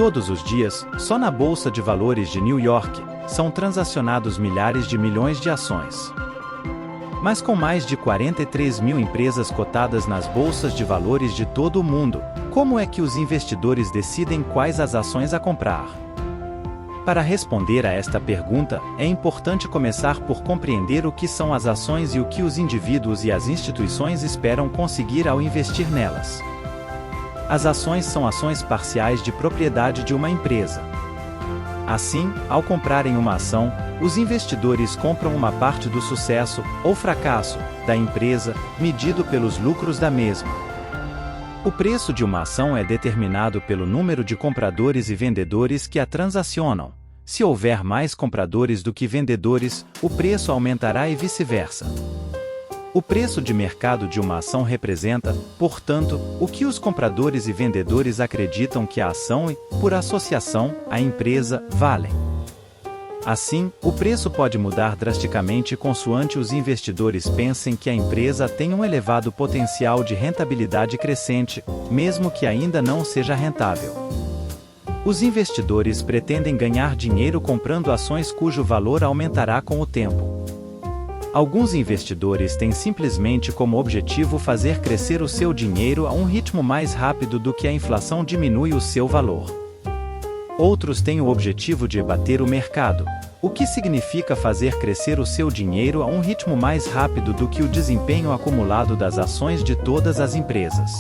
Todos os dias, só na Bolsa de Valores de New York, são transacionados milhares de milhões de ações. Mas com mais de 43 mil empresas cotadas nas bolsas de valores de todo o mundo, como é que os investidores decidem quais as ações a comprar? Para responder a esta pergunta, é importante começar por compreender o que são as ações e o que os indivíduos e as instituições esperam conseguir ao investir nelas. As ações são ações parciais de propriedade de uma empresa. Assim, ao comprarem uma ação, os investidores compram uma parte do sucesso, ou fracasso, da empresa, medido pelos lucros da mesma. O preço de uma ação é determinado pelo número de compradores e vendedores que a transacionam. Se houver mais compradores do que vendedores, o preço aumentará e vice-versa. O preço de mercado de uma ação representa, portanto, o que os compradores e vendedores acreditam que a ação e, por associação, a empresa, valem. Assim, o preço pode mudar drasticamente consoante os investidores pensem que a empresa tem um elevado potencial de rentabilidade crescente, mesmo que ainda não seja rentável. Os investidores pretendem ganhar dinheiro comprando ações cujo valor aumentará com o tempo. Alguns investidores têm simplesmente como objetivo fazer crescer o seu dinheiro a um ritmo mais rápido do que a inflação diminui o seu valor. Outros têm o objetivo de bater o mercado, o que significa fazer crescer o seu dinheiro a um ritmo mais rápido do que o desempenho acumulado das ações de todas as empresas.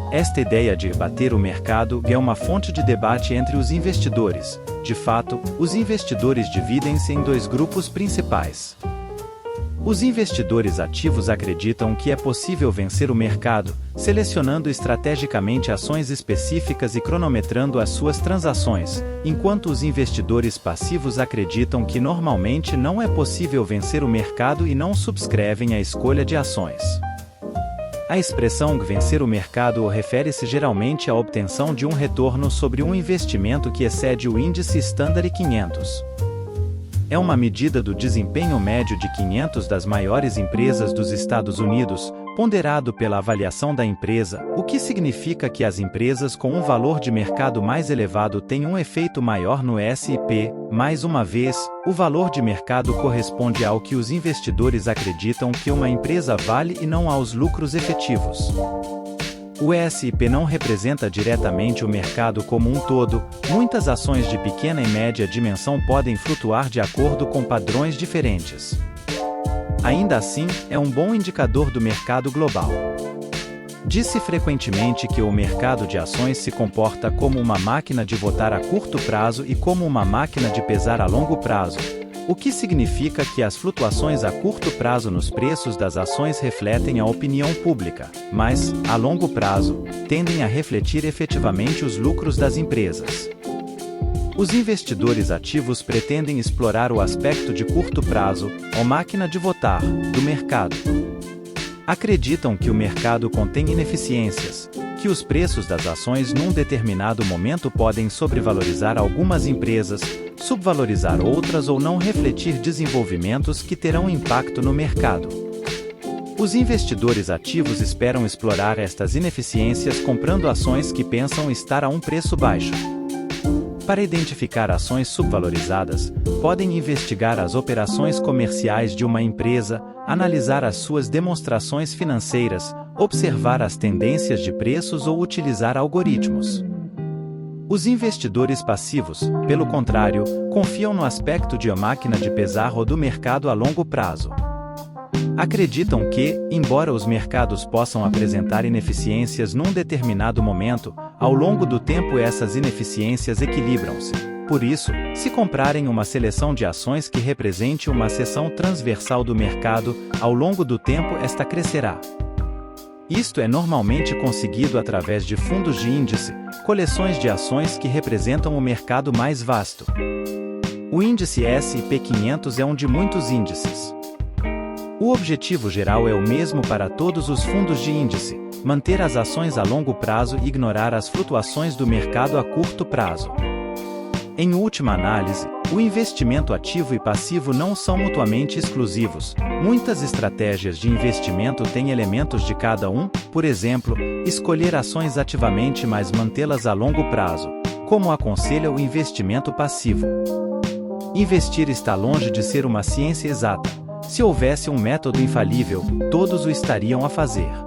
Esta ideia de bater o mercado é uma fonte de debate entre os investidores. De fato, os investidores dividem-se em dois grupos principais. Os investidores ativos acreditam que é possível vencer o mercado, selecionando estrategicamente ações específicas e cronometrando as suas transações, enquanto os investidores passivos acreditam que normalmente não é possível vencer o mercado e não subscrevem a escolha de ações. A expressão vencer o mercado refere-se geralmente à obtenção de um retorno sobre um investimento que excede o índice Standard 500. É uma medida do desempenho médio de 500 das maiores empresas dos Estados Unidos, ponderado pela avaliação da empresa, o que significa que as empresas com um valor de mercado mais elevado têm um efeito maior no S&P. Mais uma vez, o valor de mercado corresponde ao que os investidores acreditam que uma empresa vale e não aos lucros efetivos. O S&P não representa diretamente o mercado como um todo, muitas ações de pequena e média dimensão podem flutuar de acordo com padrões diferentes. Ainda assim, é um bom indicador do mercado global. Diz-se frequentemente que o mercado de ações se comporta como uma máquina de votar a curto prazo e como uma máquina de pesar a longo prazo, o que significa que as flutuações a curto prazo nos preços das ações refletem a opinião pública, mas, a longo prazo, tendem a refletir efetivamente os lucros das empresas. Os investidores ativos pretendem explorar o aspecto de curto prazo, ou máquina de votar, do mercado. Acreditam que o mercado contém ineficiências, que os preços das ações num determinado momento podem sobrevalorizar algumas empresas, subvalorizar outras ou não refletir desenvolvimentos que terão impacto no mercado. Os investidores ativos esperam explorar estas ineficiências comprando ações que pensam estar a um preço baixo. Para identificar ações subvalorizadas, podem investigar as operações comerciais de uma empresa, analisar as suas demonstrações financeiras, observar as tendências de preços ou utilizar algoritmos. Os investidores passivos, pelo contrário, confiam no aspecto de a máquina de pesar ou do mercado a longo prazo. Acreditam que, embora os mercados possam apresentar ineficiências num determinado momento, ao longo do tempo essas ineficiências equilibram-se. Por isso, se comprarem uma seleção de ações que represente uma seção transversal do mercado, ao longo do tempo esta crescerá. Isto é normalmente conseguido através de fundos de índice, coleções de ações que representam o mercado mais vasto. O índice S&P 500 é um de muitos índices. O objetivo geral é o mesmo para todos os fundos de índice: manter as ações a longo prazo e ignorar as flutuações do mercado a curto prazo. Em última análise, o investimento ativo e passivo não são mutuamente exclusivos. Muitas estratégias de investimento têm elementos de cada um, por exemplo, escolher ações ativamente mas mantê-las a longo prazo. Como aconselha o investimento passivo? Investir está longe de ser uma ciência exata. Se houvesse um método infalível, todos o estariam a fazer.